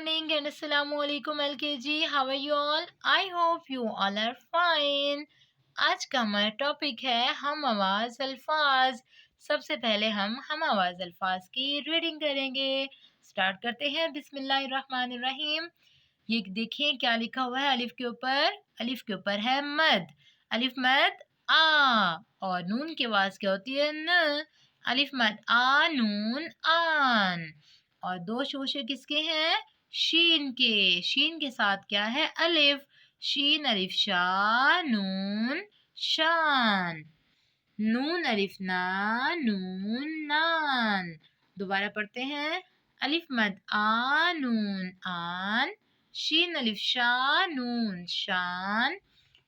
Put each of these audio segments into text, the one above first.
morning and assalamu alaikum LKG. How are you all? I hope you all are fine. आज का हमारा topic है हम आवाज अल्फाज। सबसे पहले हम आवाज अल्फाज की रीडिंग करेंगे। स्टार्ट करते हैं। बिस्मिल्लाहिर्रहमानिर्रहीम। ये देखिए क्या लिखा हुआ है अलिफ के ऊपर। अलिफ के ऊपर है मद। अलिफ मद आ, और नून की आवाज क्या होती है न। अलिफ मद आ नून आन। और दो शोशे किसके हैं? शीन के। शीन के साथ क्या है? अलिफ। शीन अलिफ शा नून शान। नून अलिफ ना नून नान। दोबारा पढ़ते हैं। अलिफ मद आ नून आन। शीन अलिफ शा नून शान।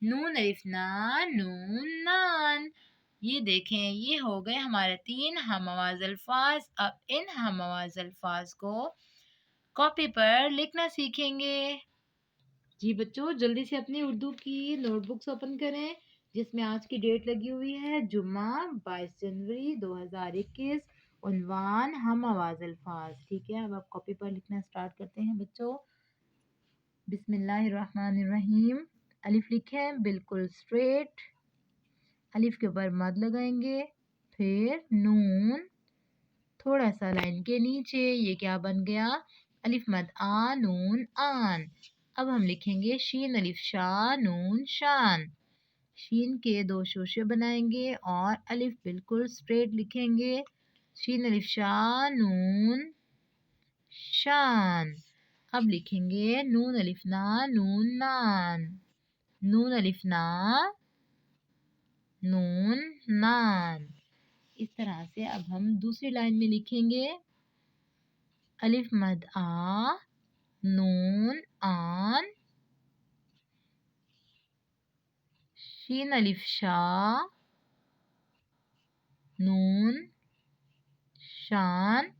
नून अलिफ ना नून नान। ये देखें, ये हो गए हमारे 3 हम आवाज अल्फाज। अब इन हम आवाज अल्फाज को कॉपी पर लिखना सीखेंगे। जी बच्चों, जल्दी से अपनी उर्दू की नोटबुक्स ओपन करें जिसमें आज की डेट लगी हुई है जुम्मा 22 जनवरी 2021। उन्वान हम आवाज अल्फाज। ठीक है, अब आप कॉपी पर लिखना स्टार्ट करते हैं बच्चों। बिस्मिल्लाहिर्रहमानिर्रहीम। अलिफ लिखें बिल्कुल स्ट्रेट। अलिफ के ऊपर मद लगाएंगे, फिर नून, थोड़ा सा लाइन के नीचे। ये क्या बन गया? अलिफ मद आ नून आन। अब हम लिखेंगे शीन अलिफ शा नून शान। शीन के 2 शोशे बनाएंगे और अलिफ बिल्कुल स्ट्रेट लिखेंगे। शीन अलिफ शा नून शान। अब लिखेंगे नून अलिफ ना नून नान। नून अलिफ ना नून नान। इस तरह से अब हम दूसरी लाइन में लिखेंगे अलिफ मद आ नून आन। शीन अलिफ शा नून शान।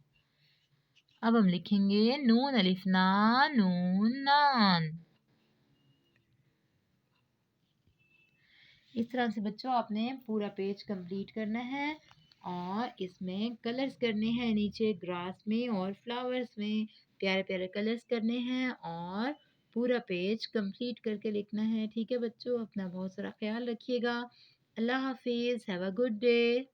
अब हम लिखेंगे नून अलिफ ना नून नान। इस तरह से बच्चों आपने पूरा पेज कंप्लीट करना है और इसमें कलर्स करने हैं। नीचे ग्रास में और फ्लावर्स में प्यारे प्यारे कलर्स करने हैं और पूरा पेज कंप्लीट करके लिखना है। ठीक है बच्चों, अपना बहुत सारा ख्याल रखिएगा। अल्लाह हाफिज़। Have a good day.